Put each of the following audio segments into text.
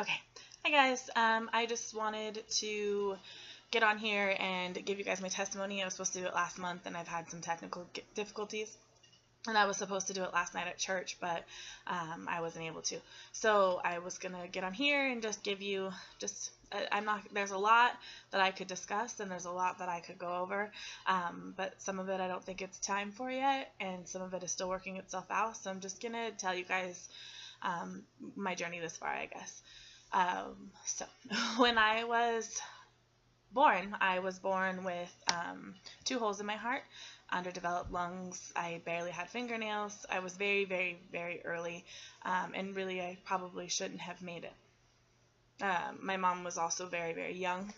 Okay. Hi guys. I just wanted to get on here and give you guys my testimony. I was supposed to do it last month and I've had some technical difficulties. And I was supposed to do it last night at church, but I wasn't able to. So I was going to get on here and just give you there's a lot that I could discuss and there's a lot that I could go over. But some of it I don't think it's time for yet. And some of it is still working itself out. So I'm just going to tell you guys my journey this far, I guess. So when I was born with 2 holes in my heart, underdeveloped lungs. I barely had fingernails. I was very, very, very early, and really I probably shouldn't have made it. My mom was also very, very young.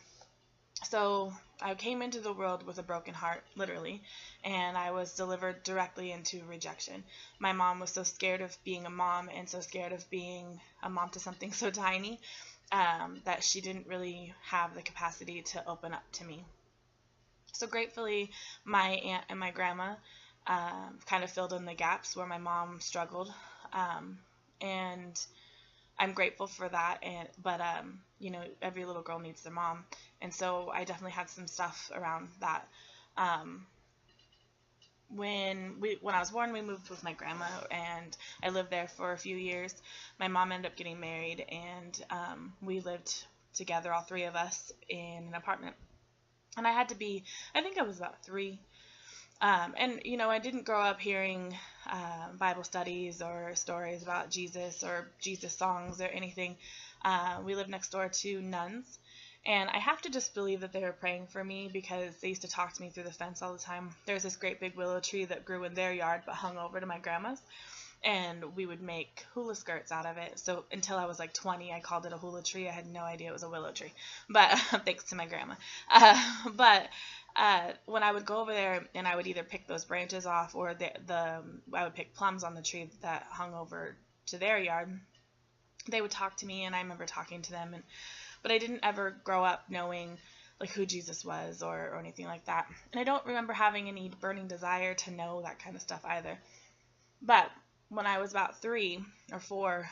So I came into the world with a broken heart, literally, and I was delivered directly into rejection. My mom was so scared of being a mom and so scared of being a mom to something so tiny that she didn't really have the capacity to open up to me. So gratefully, my aunt and my grandma kind of filled in the gaps where my mom struggled, and I'm grateful for that. But every little girl needs their mom, and so I definitely had some stuff around that. When I was born, we moved with my grandma, and I lived there for a few years. My mom ended up getting married, and we lived together, all 3 of us, in an apartment. And I think I was about 3. And I didn't grow up hearing Bible studies or stories about Jesus or Jesus songs or anything. We lived next door to nuns, and I have to just believe that they were praying for me because they used to talk to me through the fence all the time. There's this great big willow tree that grew in their yard but hung over to my grandma's, and we would make hula skirts out of it. So until I was like 20, I called it a hula tree. I had no idea it was a willow tree, but thanks to my grandma. But when I would go over there and I would either pick those branches off or I would pick plums on the tree that hung over to their yard, they would talk to me, and I remember talking to them. But I didn't ever grow up knowing like who Jesus was or anything like that. And I don't remember having any burning desire to know that kind of stuff either. But when I was about 3 or 4,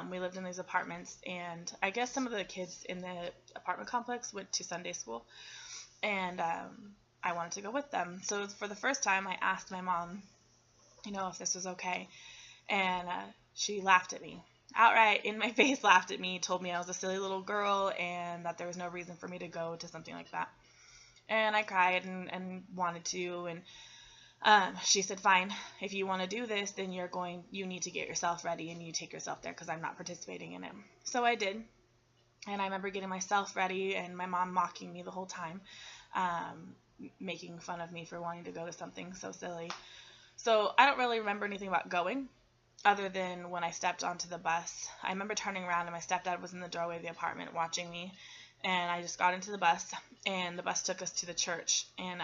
we lived in these apartments, and I guess some of the kids in the apartment complex went to Sunday school, and I wanted to go with them. So for the first time, I asked my mom, if this was okay, and she laughed at me. Outright in my face laughed at me, told me I was a silly little girl and that there was no reason for me to go to something like that. And I cried and wanted to, and she said, fine, if you want to do this, then you need to get yourself ready and you take yourself there because I'm not participating in it. So I did, and I remember getting myself ready and my mom mocking me the whole time, making fun of me for wanting to go to something so silly. So I don't really remember anything about going, other than when I stepped onto the bus. I remember turning around and my stepdad was in the doorway of the apartment watching me, and I just got into the bus, and the bus took us to the church, and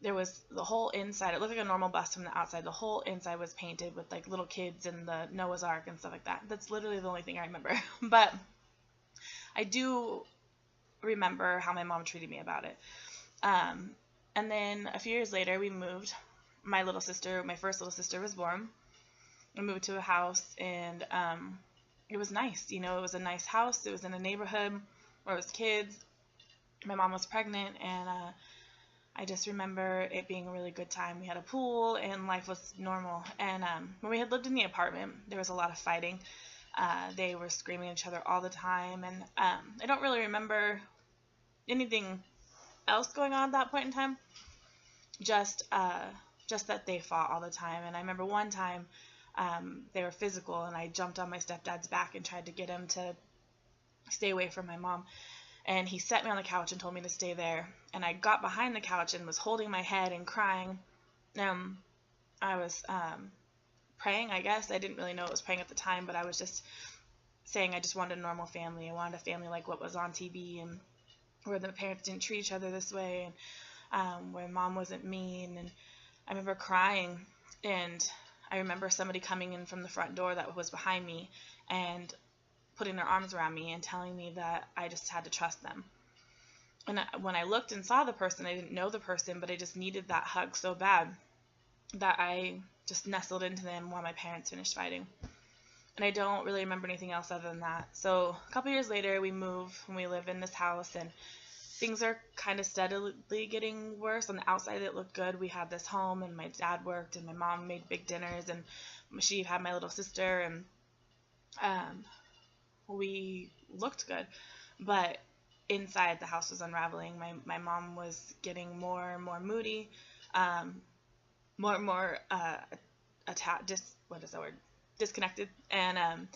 there was the whole inside. It looked like a normal bus from the outside. The whole inside was painted with like little kids and the Noah's Ark and stuff like that. That's literally the only thing I remember. But I do remember how my mom treated me about it. And then a few years later, we moved. My first little sister was born. I moved to a house, and it was nice. It was a nice house. It was in a neighborhood where it was kids. My mom was pregnant, and I just remember it being a really good time. We had a pool, and life was normal. And when we had lived in the apartment, there was a lot of fighting. They were screaming at each other all the time, and I don't really remember anything else going on at that point in time. Just that they fought all the time. And I remember one time, they were physical, and I jumped on my stepdad's back and tried to get him to stay away from my mom. And he set me on the couch and told me to stay there. And I got behind the couch and was holding my head and crying. I was praying, I guess. I didn't really know it was praying at the time, but I was just saying I just wanted a normal family. I wanted a family like what was on TV, and where the parents didn't treat each other this way, and where mom wasn't mean. And I remember crying, and I remember somebody coming in from the front door that was behind me and putting their arms around me and telling me that I just had to trust them. And when I looked and saw the person, I didn't know the person, but I just needed that hug so bad that I just nestled into them while my parents finished fighting. And I don't really remember anything else other than that. So a couple years later, we move and we live in this house, and things are kind of steadily getting worse. On the outside, it looked good. We had this home, and my dad worked, and my mom made big dinners, and she had my little sister, and um, we looked good. But inside, the house was unraveling. My mom was getting more and more moody, um, more and more what is that word? Disconnected, and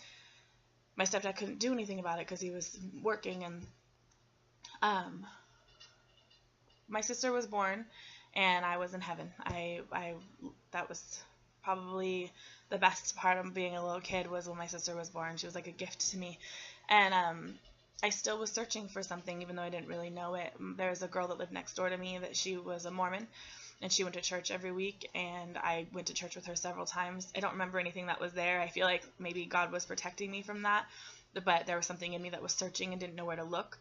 my stepdad couldn't do anything about it because he was working, and um, my sister was born, and I was in heaven. I that was probably the best part of being a little kid, was when my sister was born. She was like a gift to me, and I still was searching for something, even though I didn't really know it. There was a girl that lived next door to me that she was a Mormon, and she went to church every week, and I went to church with her several times. I don't remember anything that was there. I feel like maybe God was protecting me from that, but there was something in me that was searching and didn't know where to look.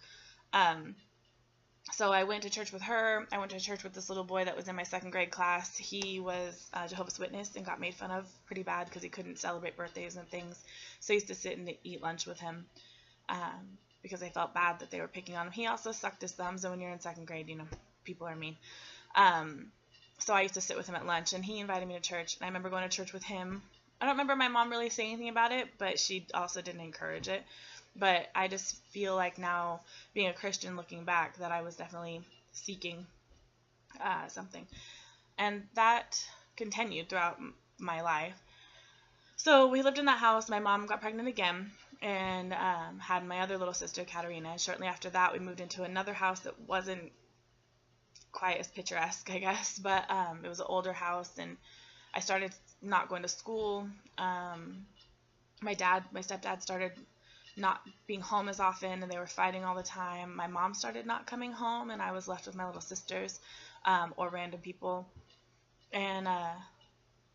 So I went to church with her. I went to church with this little boy that was in my second grade class. He was a Jehovah's Witness and got made fun of pretty bad because he couldn't celebrate birthdays and things. So I used to sit and eat lunch with him because I felt bad that they were picking on him. He also sucked his thumbs, and when you're in second grade, people are mean. So I used to sit with him at lunch, and he invited me to church, and I remember going to church with him. I don't remember my mom really saying anything about it, but she also didn't encourage it. But I just feel like now, being a Christian, looking back, that I was definitely seeking something. And that continued throughout my life. So we lived in that house. My mom got pregnant again and had my other little sister, Katerina. Shortly after that, we moved into another house that wasn't quite as picturesque, I guess, but it was an older house, and I started not going to school. My stepdad started not being home as often, and they were fighting all the time. My mom started not coming home, and I was left with my little sisters or random people. And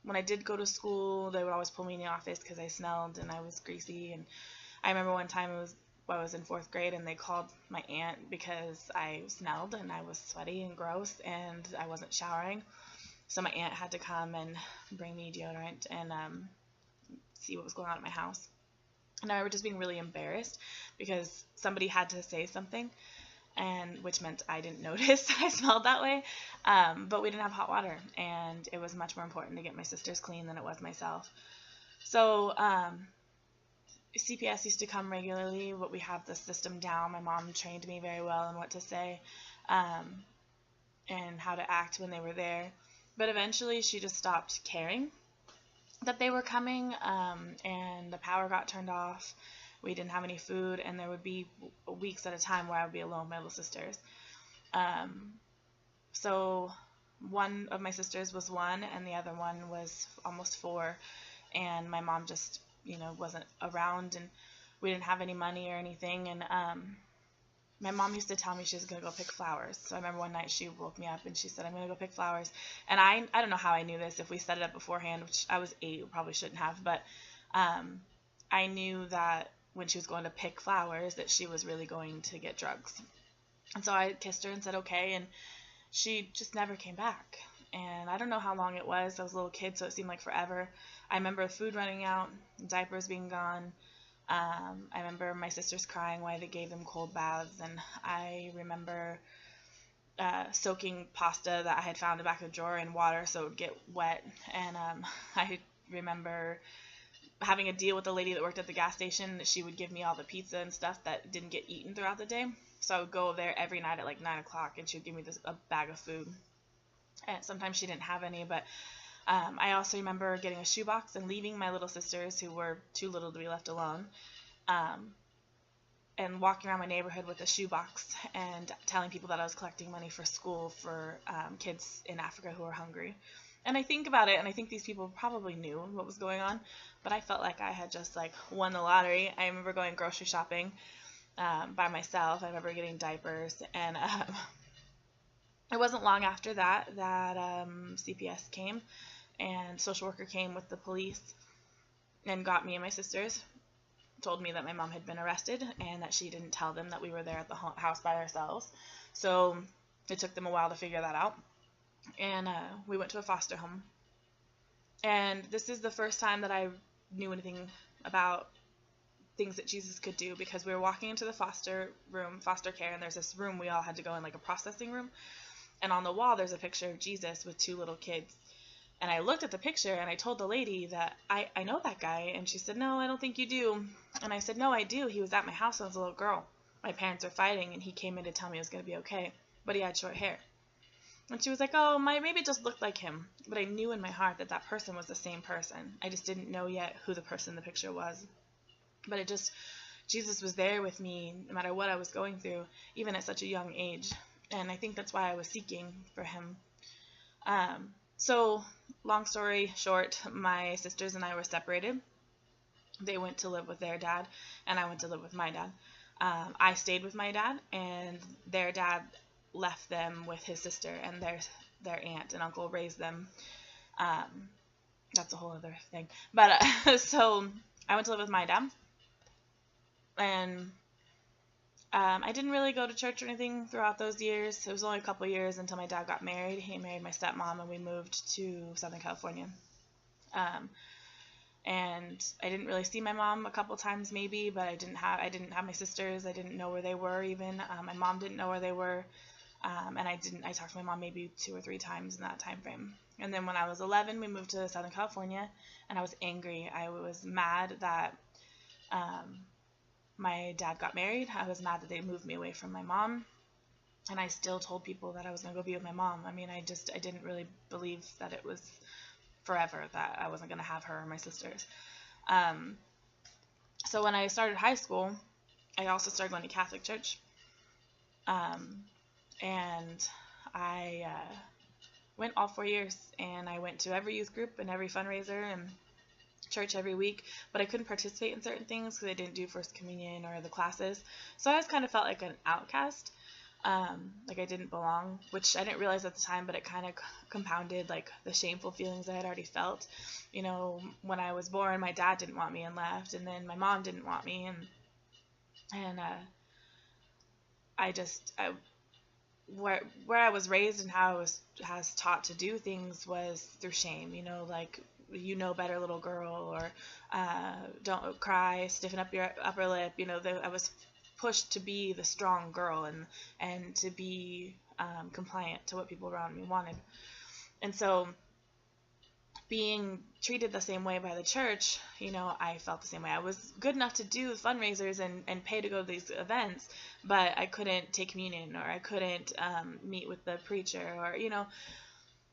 when I did go to school, they would always pull me in the office because I smelled and I was greasy. And I remember one time I was in fourth grade, and they called my aunt because I smelled and I was sweaty and gross and I wasn't showering. So my aunt had to come and bring me deodorant and see what was going on at my house. And I remember just being really embarrassed because somebody had to say something, and which meant I didn't notice I smelled that way. But we didn't have hot water, and it was much more important to get my sisters clean than it was myself. So CPS used to come regularly, but we have the system down. My mom trained me very well on what to say and how to act when they were there. But eventually she just stopped caring that they were coming, and the power got turned off. We didn't have any food, and there would be weeks at a time where I would be alone with my little sisters. So one of my sisters was 1, and the other one was almost 4, and my mom just wasn't around, and we didn't have any money or anything. And my mom used to tell me she was going to go pick flowers. So I remember one night she woke me up and she said, I'm going to go pick flowers. And I don't know how I knew this, if we set it up beforehand, which I was 8, probably shouldn't have, but I knew that when she was going to pick flowers that she was really going to get drugs. And so I kissed her and said okay, and she just never came back. And I don't know how long it was. I was a little kid, so it seemed like forever. I remember food running out, diapers being gone. I remember my sisters crying why they gave them cold baths, and I remember soaking pasta that I had found in the back of a drawer in water so it would get wet. And I remember having a deal with the lady that worked at the gas station that she would give me all the pizza and stuff that didn't get eaten throughout the day. So I would go there every night at like 9 o'clock, and she would give me a bag of food. And sometimes she didn't have any, but I also remember getting a shoebox and leaving my little sisters, who were too little to be left alone, and walking around my neighborhood with a shoebox and telling people that I was collecting money for school for kids in Africa who were hungry. And I think about it, and I think these people probably knew what was going on, but I felt like I had just won the lottery. I remember going grocery shopping by myself. I remember getting diapers, and it wasn't long after that CPS came, and social worker came with the police and got me and my sisters, told me that my mom had been arrested and that she didn't tell them that we were there at the house by ourselves. So it took them a while to figure that out, and we went to a foster home. And this is the first time that I knew anything about things that Jesus could do, because we were walking into the foster care, and there's this room we all had to go in, like a processing room. And on the wall, there's a picture of Jesus with 2 little kids. And I looked at the picture and I told the lady that I know that guy. And she said, no, I don't think you do. And I said, no, I do. He was at my house when I was a little girl. My parents were fighting and he came in to tell me it was going to be okay. But he had short hair. And she was like, oh, maybe it just looked like him. But I knew in my heart that that person was the same person. I just didn't know yet who the person in the picture was. But Jesus was there with me no matter what I was going through, even at such a young age. And I think that's why I was seeking for him. So long story short, my sisters and I were separated. They went to live with their dad, and I went to live with my dad. I stayed with my dad, and their dad left them with his sister, and their aunt and uncle raised them. That's a whole other thing. But so I went to live with my dad, and I didn't really go to church or anything throughout those years. It was only a couple years until my dad got married. He married my stepmom, and we moved to Southern California. And I didn't really see my mom a couple times maybe, but I didn't have my sisters. I didn't know where they were even. My mom didn't know where they were. And I talked to my mom maybe 2 or 3 times in that time frame. And then when I was 11, we moved to Southern California, and I was angry. I was mad that my dad got married. I was mad that they moved me away from my mom, and I still told people that I was going to go be with my mom. I mean, I didn't really believe that it was forever, that I wasn't going to have her or my sisters. So when I started high school, I also started going to Catholic church, and I went all 4 years, and I went to every youth group and every fundraiser and church every week, but I couldn't participate in certain things because I didn't do First Communion or the classes. So I always kind of felt like an outcast, like I didn't belong, which I didn't realize at the time, but it kind of compounded like the shameful feelings I had already felt. You know, when I was born, my dad didn't want me and left, and then my mom didn't want me, and where I was raised and how I was taught to do things was through shame. You know, like, you know better, little girl, or don't cry, stiffen up your upper lip. You know, I was pushed to be the strong girl and to be compliant to what people around me wanted. And so being treated the same way by the church, you know, I felt the same way. I was good enough to do fundraisers and pay to go to these events, but I couldn't take communion, or I couldn't meet with the preacher, or, you know.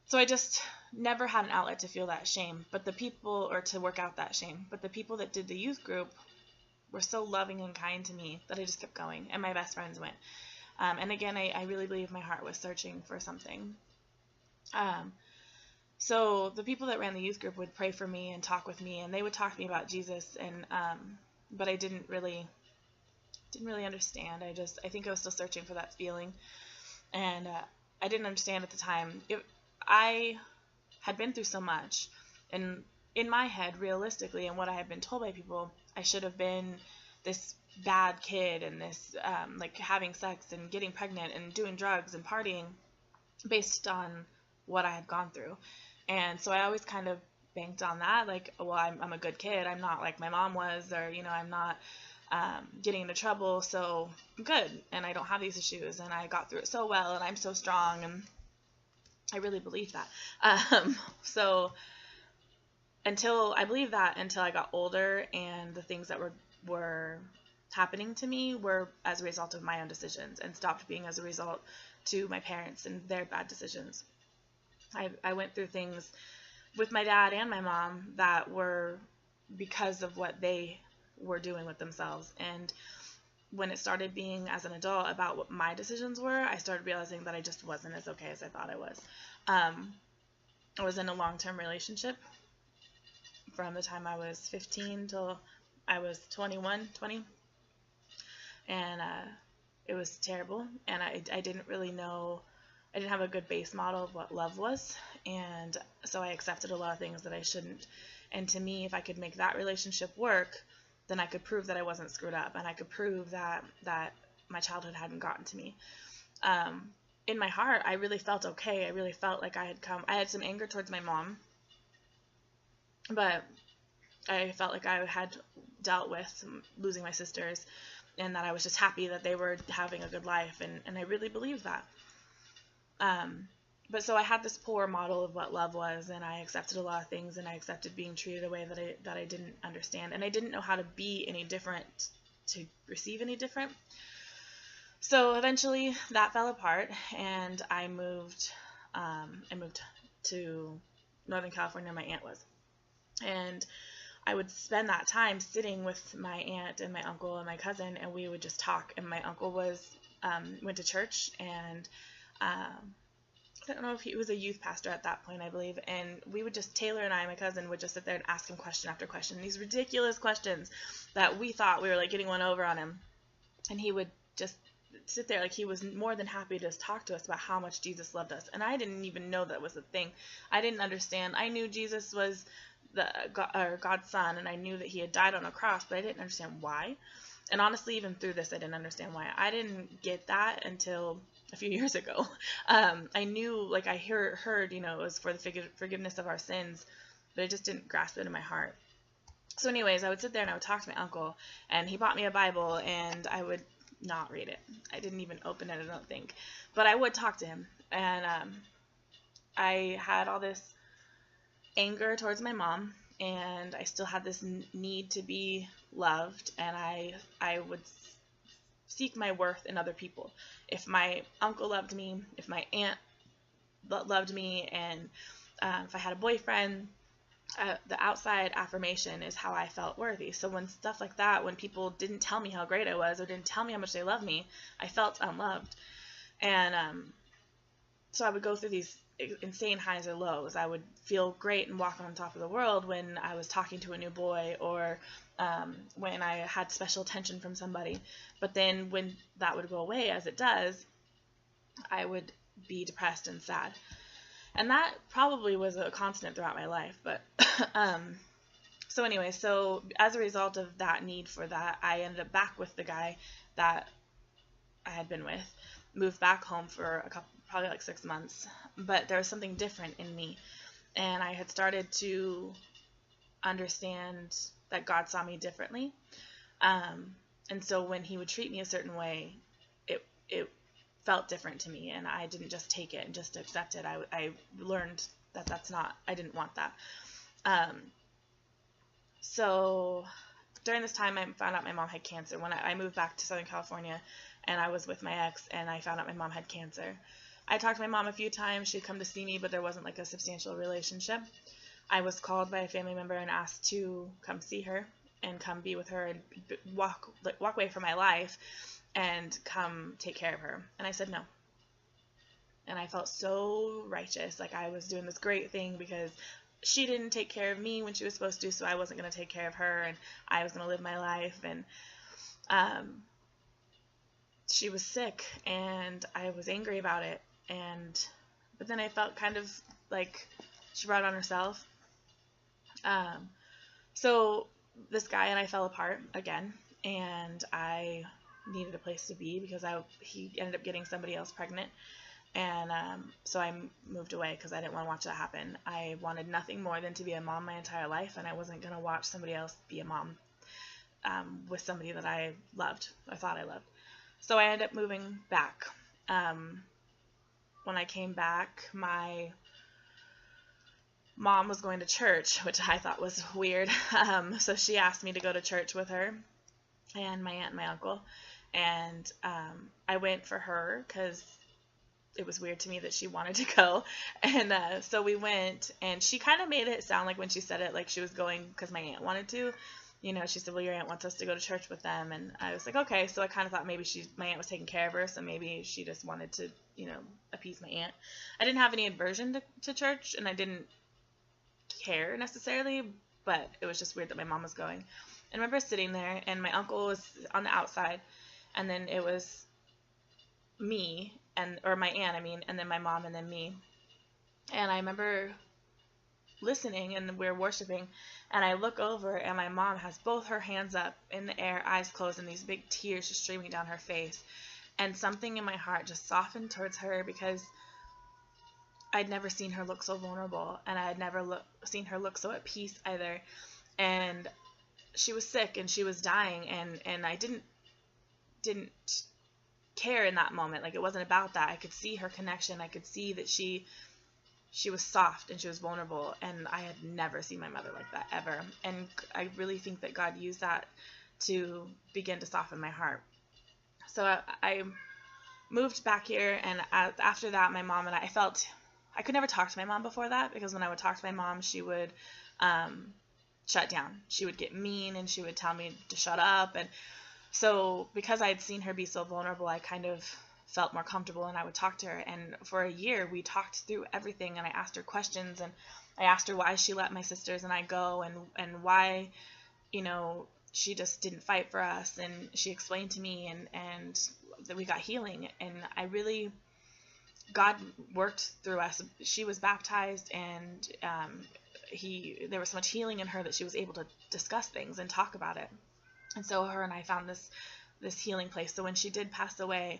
So I just never had an outlet to feel that shame, or to work out that shame. But the people that did the youth group were so loving and kind to me that I just kept going, and my best friends went. And again, I really believe my heart was searching for something. So the people that ran the youth group would pray for me and talk with me, and they would talk to me about Jesus, and but I didn't really understand. I think I was still searching for that feeling, and I didn't understand at the time. I had been through so much, and in my head, realistically, and what I had been told by people, I should have been this bad kid, and this like having sex and getting pregnant and doing drugs and partying based on what I had gone through. And so I always kind of banked on that, like, well, I'm a good kid, I'm not like my mom was, or, you know, I'm not getting into trouble, so I'm good, and I don't have these issues, and I got through it so well, and I'm so strong, and I really believed that. So I believed that until I got older, and the things that were happening to me were as a result of my own decisions, and stopped being as a result to my parents and their bad decisions. I went through things with my dad and my mom that were because of what they were doing with themselves. And when it started being as an adult about what my decisions were, I started realizing that I just wasn't as okay as I thought I was. I was in a long-term relationship from the time I was 15 till I was 20, and it was terrible, and I didn't really know, I didn't have a good base model of what love was, and so I accepted a lot of things that I shouldn't. And to me, if I could make that relationship work, then I could prove that I wasn't screwed up, and I could prove that my childhood hadn't gotten to me. In my heart, I really felt okay. I really felt like I had some anger towards my mom, but I felt like I had dealt with losing my sisters, and that I was just happy that they were having a good life, and I really believed that. But so I had this poor model of what love was, and I accepted a lot of things, and I accepted being treated a way that I didn't understand, and I didn't know how to be any different to receive any different. So eventually that fell apart, and I moved to Northern California where my aunt was. And I would spend that time sitting with my aunt and my uncle and my cousin, and we would just talk. And my uncle went to church, and I don't know if he was a youth pastor at that point, I believe. And we would just, Taylor and I, my cousin, would just sit there and ask him question after question, these ridiculous questions that we thought we were like getting one over on him. And he would just sit there like he was more than happy to just talk to us about how much Jesus loved us. And I didn't even know that was a thing. I didn't understand. I knew Jesus was God's son, and I knew that he had died on a cross, but I didn't understand why. And honestly, even through this, I didn't understand why. I didn't get that until a few years ago. I knew, like, I heard, it was for the forgiveness of our sins, but I just didn't grasp it in my heart. So anyways, I would sit there and I would talk to my uncle, and he bought me a Bible, and I would not read it. I didn't even open it, I don't think. But I would talk to him, and I had all this anger towards my mom, and I still had this need to be loved, and I would seek my worth in other people. If my uncle loved me, if my aunt loved me, and if I had a boyfriend, the outside affirmation is how I felt worthy. So when stuff like that, when people didn't tell me how great I was or didn't tell me how much they loved me, I felt unloved. And so I would go through these insane highs or lows. I would feel great and walk on top of the world when I was talking to a new boy, or when I had special attention from somebody. But then when that would go away, as it does, I would be depressed and sad. And that probably was a constant throughout my life. But so anyway, so as a result of that need for that, I ended up back with the guy that I had been with, moved back home for probably like 6 months. But there was something different in me, and I had started to understand that God saw me differently. And so when he would treat me a certain way, it felt different to me, and I didn't just take it and just accept it. I learned that I didn't want that. So during this time, I found out my mom had cancer. When I moved back to Southern California, and I was with my ex, and I found out my mom had cancer. I talked to my mom a few times. She'd come to see me, but there wasn't like a substantial relationship. I was called by a family member and asked to come see her and come be with her and walk away from my life and come take care of her. And I said no. And I felt so righteous, like I was doing this great thing because she didn't take care of me when she was supposed to, so I wasn't going to take care of her, and I was going to live my life. And she was sick, and I was angry about it. But then I felt kind of like she brought it on herself. So this guy and I fell apart again, and I needed a place to be because he ended up getting somebody else pregnant. And so I moved away because I didn't want to watch that happen. I wanted nothing more than to be a mom my entire life, and I wasn't going to watch somebody else be a mom with somebody that I loved, or thought I loved. So I ended up moving back. When I came back, my mom was going to church, which I thought was weird. So she asked me to go to church with her and my aunt and my uncle. And I went for her because it was weird to me that she wanted to go. And so we went, and she kind of made it sound like when she said it, like she was going because my aunt wanted to. She said, well, your aunt wants us to go to church with them. And I was like, okay. So I kind of thought maybe my aunt was taking care of her, so maybe she just wanted to, appease my aunt. I didn't have any aversion to church, and I didn't care necessarily, but it was just weird that my mom was going. And I remember sitting there, and my uncle was on the outside, and then it was me, or my aunt, and then my mom, and then me. And I remember listening, and we're worshiping, and I look over, and my mom has both her hands up in the air, eyes closed, and these big tears just streaming down her face. And something in my heart just softened towards her, because I'd never seen her look so vulnerable, and I had never seen her look so at peace either. and she was sick and she was dying, and I didn't care in that moment. Like, it wasn't about that. I could see her connection. I could see that she was soft and she was vulnerable, and I had never seen my mother like that ever. And I really think that God used that to begin to soften my heart. So I moved back here, and after that, my mom and I felt I could never talk to my mom before that, because when I would talk to my mom, she would shut down. She would get mean, and she would tell me to shut up. And so because I had seen her be so vulnerable, I kind of felt more comfortable, and I would talk to her. And for a year, we talked through everything, and I asked her questions, and I asked her why she let my sisters and I go, and why, she just didn't fight for us. And she explained to me, and that we got healing. And God worked through us. She was baptized, and there was so much healing in her that she was able to discuss things and talk about it. And so her and I found this healing place. So when she did pass away,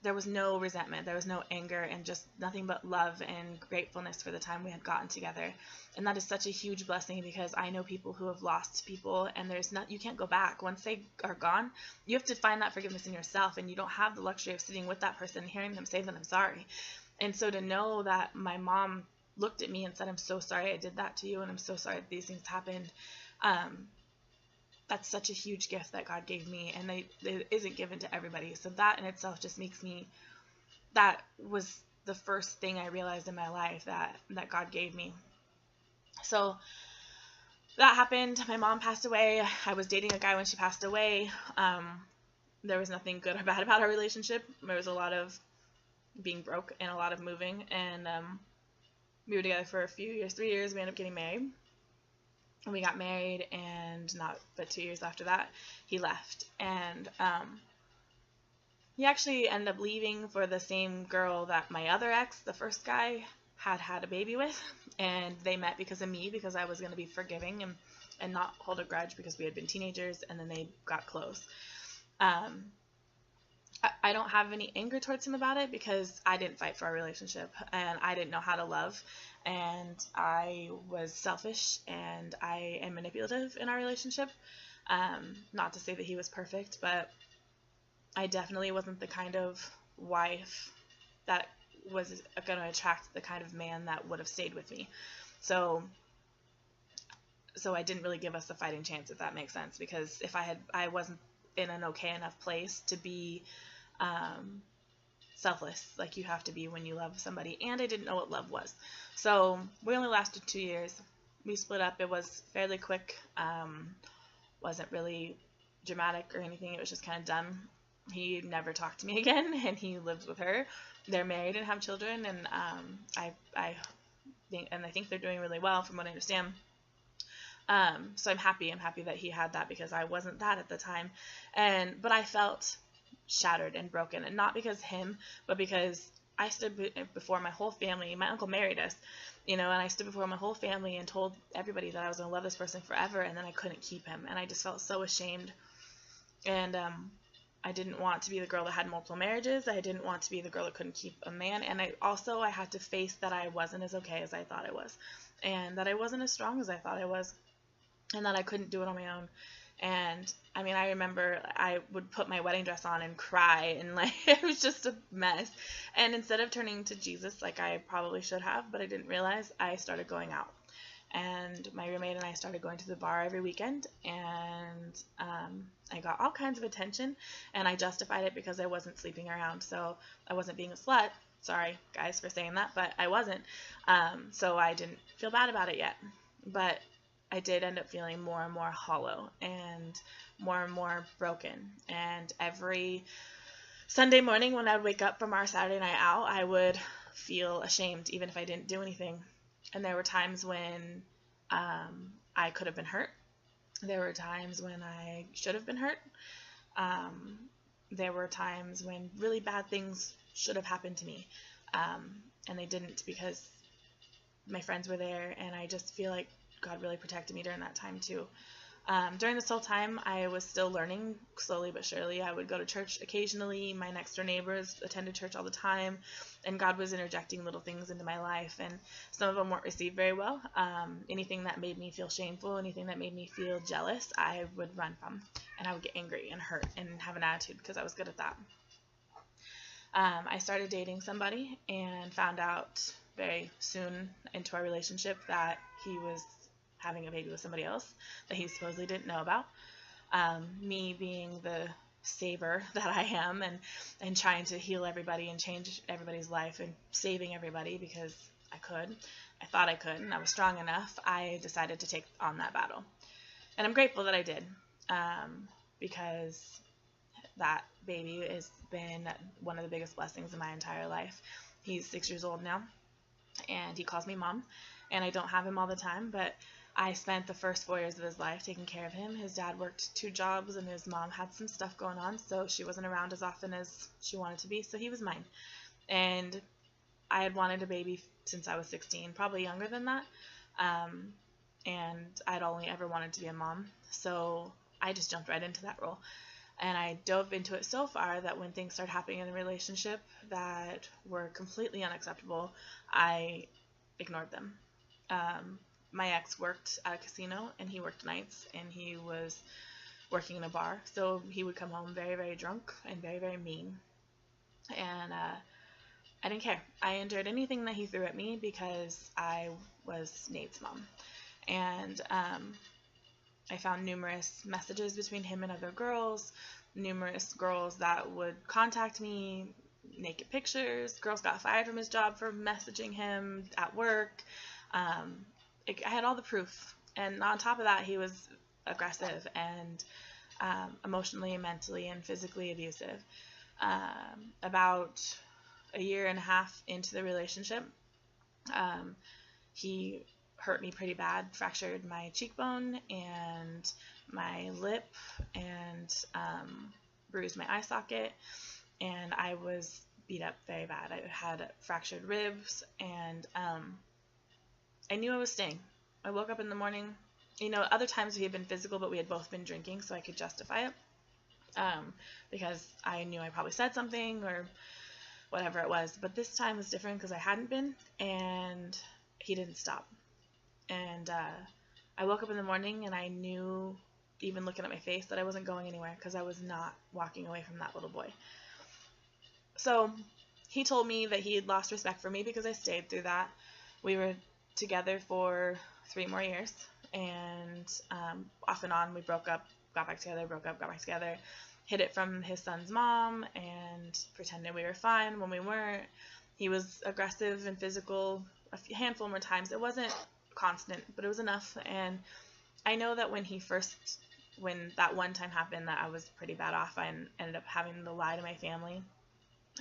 there was no resentment, there was no anger, and just nothing but love and gratefulness for the time we had gotten together. And that is such a huge blessing, because I know people who have lost people, and you can't go back. Once they are gone, you have to find that forgiveness in yourself, and you don't have the luxury of sitting with that person and hearing them say that I'm sorry. And so to know that my mom looked at me and said, I'm so sorry I did that to you, and I'm so sorry that these things happened, that's such a huge gift that God gave me, and it isn't given to everybody. So that in itself just makes me, that was the first thing I realized in my life that God gave me. So that happened. My mom passed away. I was dating a guy when she passed away. There was nothing good or bad about our relationship. There was a lot of being broke and a lot of moving, and we were together for a few years, 3 years. We ended up getting married. And we got married, and not but 2 years after that, he left. And he actually ended up leaving for the same girl that my other ex, the first guy, had a baby with. And they met because of me, because I was going to be forgiving and not hold a grudge, because we had been teenagers, and then they got close. I don't have any anger towards him about it, because I didn't fight for our relationship, and I didn't know how to love, and I was selfish, and I am manipulative in our relationship. Not to say that he was perfect, but I definitely wasn't the kind of wife that was going to attract the kind of man that would have stayed with me. So I didn't really give us a fighting chance, if that makes sense, because if I wasn't in an okay enough place to be selfless like you have to be when you love somebody, and I didn't know what love was. So we only lasted 2 years. We split up. It was fairly quick. Wasn't really dramatic or anything. It was just kind of done. He never talked to me again, and he lives with her. They're married and have children, and I think they're doing really well, from what I understand. So I'm happy. I'm happy that he had that, because I wasn't that at the time. But I felt shattered and broken, and not because him, but because I stood before my whole family. My uncle married us, and I stood before my whole family and told everybody that I was going to love this person forever, and then I couldn't keep him, and I just felt so ashamed. And I didn't want to be the girl that had multiple marriages. I didn't want to be the girl that couldn't keep a man, and I had to face that I wasn't as okay as I thought I was, and that I wasn't as strong as I thought I was, and that I couldn't do it on my own. And I remember I would put my wedding dress on and cry, and it was just a mess. And instead of turning to Jesus like I probably should have, but I didn't realize, I started going out. And my roommate and I started going to the bar every weekend, and I got all kinds of attention, and I justified it because I wasn't sleeping around. So I wasn't being a slut. Sorry, guys, for saying that, but I wasn't. So I didn't feel bad about it yet. But I did end up feeling more and more hollow and more broken. And every Sunday morning when I would wake up from our Saturday night out, I would feel ashamed, even if I didn't do anything. And there were times when I could have been hurt. There were times when I should have been hurt. There were times when really bad things should have happened to me. And they didn't, because my friends were there, and I just feel like God really protected me during that time too. During this whole time, I was still learning slowly but surely. I would go to church occasionally. My next door neighbors attended church all the time, and God was interjecting little things into my life, and some of them weren't received very well. Anything that made me feel shameful, anything that made me feel jealous, I would run from, and I would get angry and hurt and have an attitude because I was good at that. I started dating somebody and found out very soon into our relationship that he was having a baby with somebody else that he supposedly didn't know about. Me being the saver that I am, and trying to heal everybody and change everybody's life and saving everybody because I thought I could, and I was strong enough, I decided to take on that battle. And I'm grateful that I did, because that baby has been one of the biggest blessings in my entire life. He's 6 years old now, and he calls me mom, and I don't have him all the time, but I spent the first 4 years of his life taking care of him. His dad worked 2 jobs, and his mom had some stuff going on, so she wasn't around as often as she wanted to be, so he was mine. And I had wanted a baby since I was 16, probably younger than that, and I'd only ever wanted to be a mom, so I just jumped right into that role. And I dove into it so far that when things started happening in the relationship that were completely unacceptable, I ignored them. My ex worked at a casino, and he worked nights, and he was working in a bar, so he would come home very, very drunk and very, very mean. And I didn't care. I endured anything that he threw at me because I was Nate's mom. And I found numerous messages between him and other girls, numerous girls that would contact me, naked pictures. Girls got fired from his job for messaging him at work. I had all the proof. And on top of that, he was aggressive and emotionally, mentally, and physically abusive. About a year and a half into the relationship, he hurt me pretty bad, fractured my cheekbone and my lip, and bruised my eye socket, and I was beat up very bad. I had fractured ribs, and I knew I was staying. I woke up in the morning. Other times we had been physical, but we had both been drinking, so I could justify it, because I knew I probably said something or whatever it was. But this time was different because I hadn't been, and he didn't stop. And I woke up in the morning, and I knew, even looking at my face, that I wasn't going anywhere because I was not walking away from that little boy. So he told me that he had lost respect for me because I stayed through that. We were together for 3 more years, and off and on we broke up, got back together, broke up, got back together, hid it from his son's mom, and pretended we were fine when we weren't. He was aggressive and physical a handful more times. It wasn't constant, but it was enough. And I know that when that one time happened that I was pretty bad off, I ended up having to lie to my family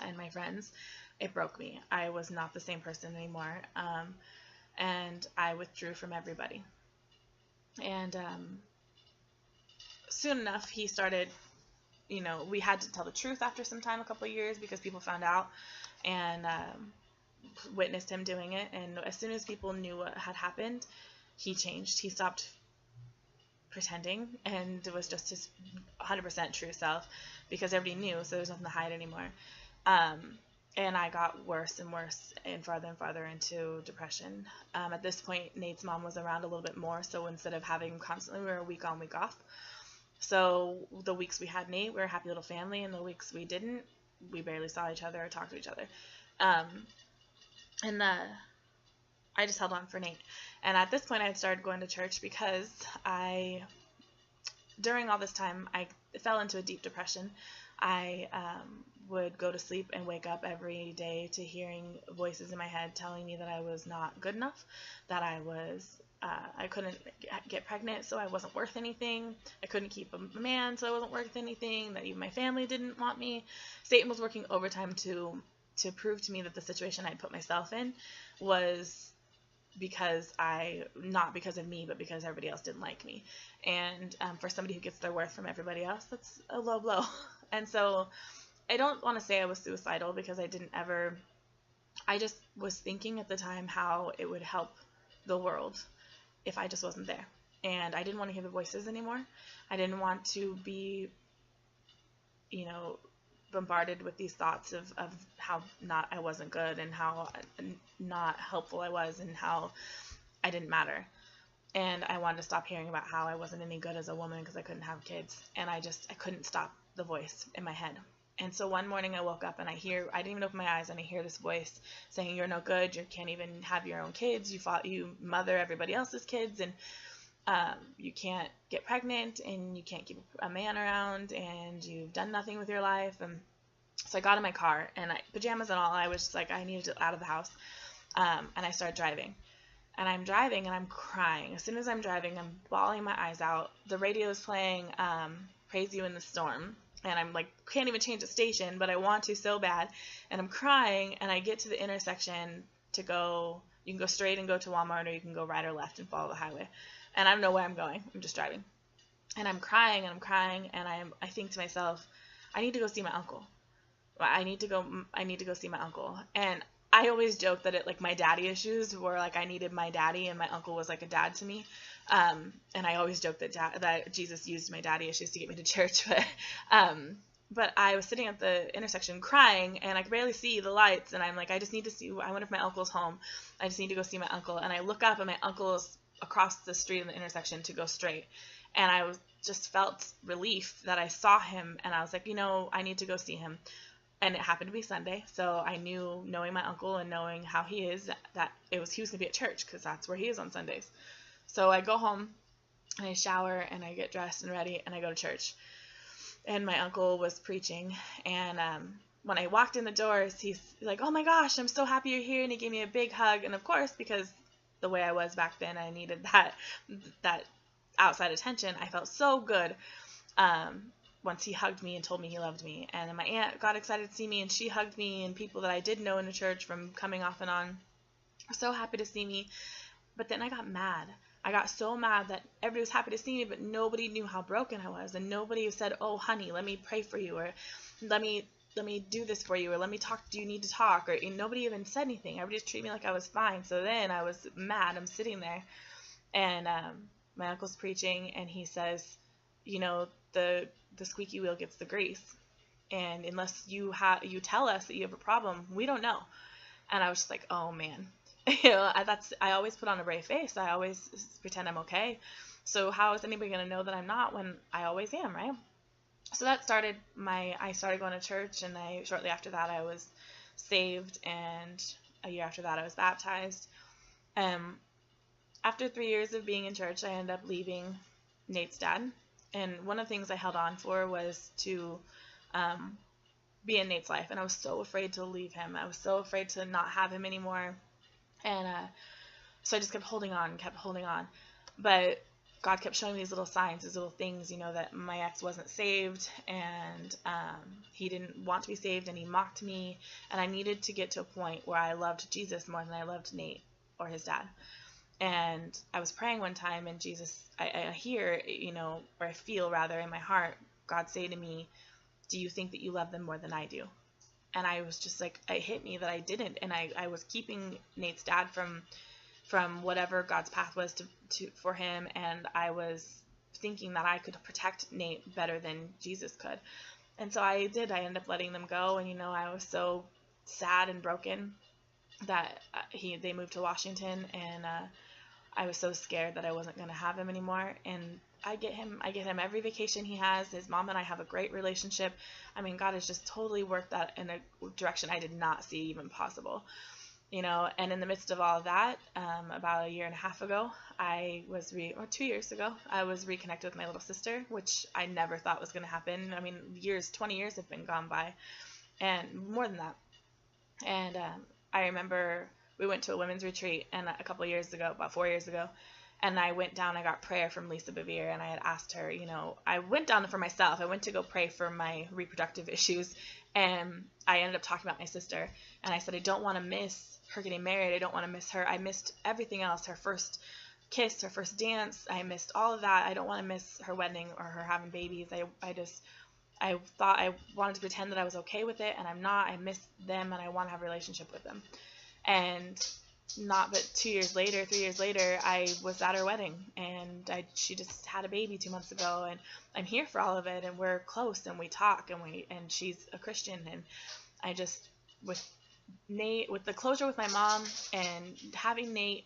and my friends. It broke me. I was not the same person anymore, and I withdrew from everybody. And soon enough, he started, we had to tell the truth after some time, a couple of years, because people found out and witnessed him doing it. And as soon as people knew what had happened, he changed. He stopped pretending, and it was just his 100% true self, because everybody knew, so there was nothing to hide anymore. And I got worse and worse and farther into depression. At this point, Nate's mom was around a little bit more, so instead of having constantly, we were a week on, week off. So the weeks we had Nate, we were a happy little family, and the weeks we didn't, we barely saw each other or talked to each other. I just held on for Nate. And at this point, I had started going to church because during all this time, I fell into a deep depression. I would go to sleep and wake up every day to hearing voices in my head telling me that I was not good enough, that I couldn't get pregnant, so I wasn't worth anything. I couldn't keep a man, so I wasn't worth anything, that even my family didn't want me. Satan was working overtime to prove to me that the situation I'd put myself in was not because of me, but because everybody else didn't like me. And for somebody who gets their worth from everybody else, that's a low blow. And so I don't want to say I was suicidal, because I just was thinking at the time how it would help the world if I just wasn't there. and I didn't want to hear the voices anymore. I didn't want to be, you know, bombarded with these thoughts of how not I wasn't good, and how not helpful I was, and how I didn't matter. And I wanted to stop hearing about how I wasn't any good as a woman because I couldn't have kids. And I couldn't stop the voice in my head. And so one morning I woke up and I didn't even open my eyes, and I hear this voice saying, you're no good, you can't even have your own kids, you mother everybody else's kids, and you can't get pregnant, and you can't keep a man around, and you've done nothing with your life. And so I got in my car, and pajamas and all, I was just like, I needed to out of the house. And I started driving. And I'm driving, and I'm crying. As soon as I'm driving, I'm bawling my eyes out. The radio is playing Praise You in the Storm. And I'm like, can't even change the station, but I want to so bad. And I'm crying, and I get to the intersection to go. You can go straight and go to Walmart, or you can go right or left and follow the highway. And I don't know where I'm going. I'm just driving. And I'm crying, and I think to myself, I need to go see my uncle. I need to go see my uncle. And I always joke that my daddy issues were like I needed my daddy, and my uncle was like a dad to me. And I always joke that Jesus used my daddy issues to get me to church. But I was sitting at the intersection crying, and I could barely see the lights. And I'm like, I just need to see. I wonder if my uncle's home. I just need to go see my uncle. And I look up, and my uncle is across the street in the intersection to go straight. And I just felt relief that I saw him, and I was like, I need to go see him. And it happened to be Sunday, so I knew, knowing my uncle and knowing how he is, that he was going to be at church, because that's where he is on Sundays. So I go home, and I shower, and I get dressed and ready, and I go to church. And my uncle was preaching, and when I walked in the doors, he's like, oh my gosh, I'm so happy you're here, and he gave me a big hug. And of course, because the way I was back then, I needed that outside attention. I felt so good. Once he hugged me and told me he loved me. And then my aunt got excited to see me, and she hugged me, and people that I did know in the church from coming off and on were so happy to see me. But then I got mad. I got so mad that everybody was happy to see me, but nobody knew how broken I was. And nobody said, oh, honey, let me pray for you, or let me do this for you, or let me talk, do you need to talk? Or nobody even said anything. Everybody just treated me like I was fine. So then I was mad. I'm sitting there, and my uncle's preaching, and he says, the squeaky wheel gets the grease, and unless you tell us that you have a problem, we don't know. And I was just like, oh man, I always put on a brave face. I always pretend I'm okay. So how is anybody going to know that I'm not when I always am, right? So that started I started going to church, and shortly after that I was saved, and a year after that I was baptized. After 3 years of being in church, I ended up leaving Nate's dad. And one of the things I held on for was to be in Nate's life. And I was so afraid to leave him. I was so afraid to not have him anymore. And so I just kept holding on. But God kept showing me these little signs, these little things, that my ex wasn't saved, and he didn't want to be saved, and he mocked me. And I needed to get to a point where I loved Jesus more than I loved Nate or his dad. And I was praying one time, and I hear, or I feel rather in my heart, God say to me, do you think that you love them more than I do? And I was just like, it hit me that I didn't. And I was keeping Nate's dad from whatever God's path was for him. And I was thinking that I could protect Nate better than Jesus could. And so I did. I ended up letting them go. And, I was so sad and broken that they moved to Washington, and I was so scared that I wasn't going to have him anymore. And I get him every vacation he has. His mom and I have a great relationship. I mean, God has just totally worked that in a direction I did not see even possible. And in the midst of all of that, about a year and a half ago, or 2 years ago, I was reconnected with my little sister, which I never thought was going to happen. I mean, 20 years have been gone by, and more than that. And I remember we went to a women's retreat and a couple of years ago, about 4 years ago, and I went down, I got prayer from Lisa Bevere, and I had asked her, I went down for myself. I went to go pray for my reproductive issues, and I ended up talking about my sister, and I said, I don't want to miss her getting married. I don't want to miss her. I missed everything else, her first kiss, her first dance. I missed all of that. I don't want to miss her wedding or her having babies. I thought I wanted to pretend that I was okay with it, and I'm not. I miss them, and I want to have a relationship with them. And not but 2 years later, 3 years later, I was at her wedding, and she just had a baby 2 months ago, and I'm here for all of it, and we're close, and we talk, and she's a Christian, and I just, with Nate, with the closure with my mom, and having Nate,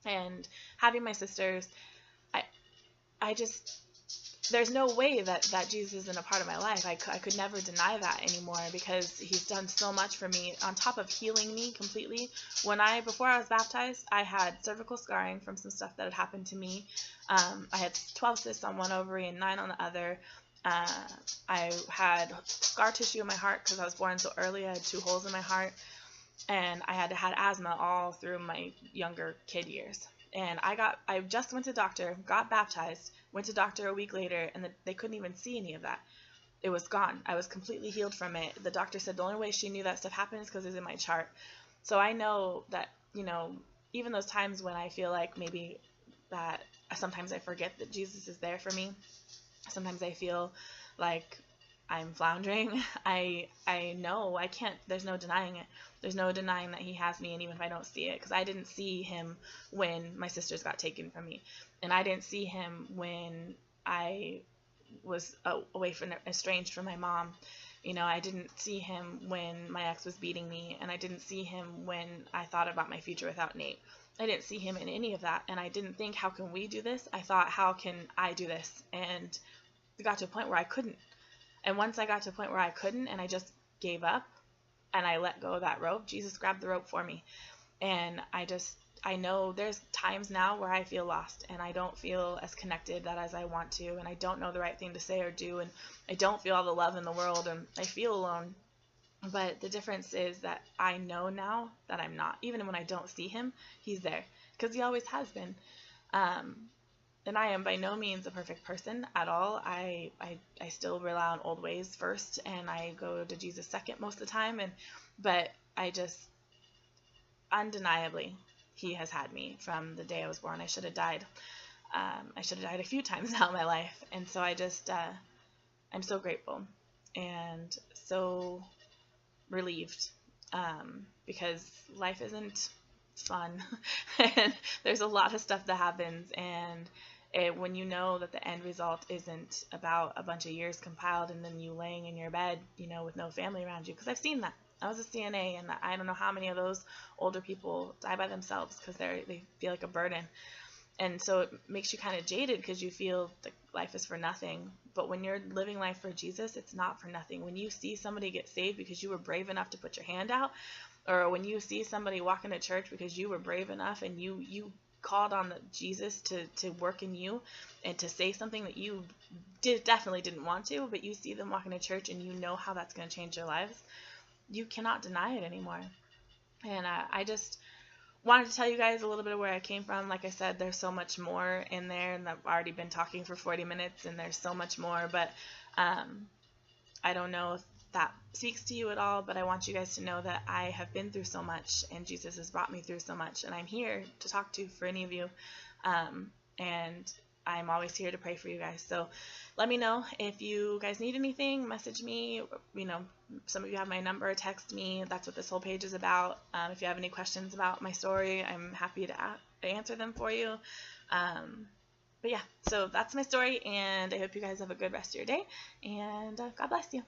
and having my sisters, I I just, there's no way that Jesus isn't a part of my life. I could never deny that anymore, because he's done so much for me on top of healing me completely. Before I was baptized, I had cervical scarring from some stuff that had happened to me. I had 12 cysts on one ovary and 9 on the other. I had scar tissue in my heart because I was born so early. I had 2 holes in my heart, and I had asthma all through my younger kid years. And I just went to doctor, got baptized, went to doctor a week later, and they couldn't even see any of that. It was gone. I was completely healed from it. The doctor said the only way she knew that stuff happened is because it was in my chart. So I know that, even those times when I feel like maybe that sometimes I forget that Jesus is there for me. Sometimes I feel like I'm floundering. I know I can't, there's no denying it. There's no denying that he has me, and even if I don't see it, because I didn't see him when my sisters got taken from me, and I didn't see him when I was away from, estranged from my mom. I didn't see him when my ex was beating me, and I didn't see him when I thought about my future without Nate. I didn't see him in any of that, and I didn't think, how can we do this? I thought, how can I do this? And it got to a point where I couldn't. And once I got to a point where I couldn't, and I just gave up, and I let go of that rope, Jesus grabbed the rope for me. And I know there's times now where I feel lost, and I don't feel as connected as I want to, and I don't know the right thing to say or do, and I don't feel all the love in the world, and I feel alone. But the difference is that I know now that I'm not. Even when I don't see him, he's there, because he always has been. And I am by no means a perfect person at all. I still rely on old ways first, and I go to Jesus second most of the time. But I just, undeniably, he has had me from the day I was born. I should have died. I should have died a few times now in my life. And so I'm so grateful and so relieved, because life isn't fun. And there's a lot of stuff that happens, and when you know that the end result isn't about a bunch of years compiled and then you laying in your bed, with no family around you, because I've seen that. I was a CNA, and I don't know how many of those older people die by themselves because they feel like a burden. And so it makes you kind of jaded, because you feel that life is for nothing. But when you're living life for Jesus, it's not for nothing. When you see somebody get saved because you were brave enough to put your hand out, or when you see somebody walk into church because you were brave enough and you called on Jesus to work in you and to say something that you definitely didn't want to, but you see them walk into church and you know how that's going to change their lives, you cannot deny it anymore. And I just wanted to tell you guys a little bit of where I came from. Like I said, there's so much more in there, and I've already been talking for 40 minutes, and there's so much more, but I don't know if that speaks to you at all, but I want you guys to know that I have been through so much, and Jesus has brought me through so much, and I'm here to talk to for any of you, and I'm always here to pray for you guys. So let me know if you guys need anything. Message me. Some of you have my number. Text me. That's what this whole page is about. If you have any questions about my story, I'm happy to answer them for you. But yeah, so that's my story, and I hope you guys have a good rest of your day, and God bless you.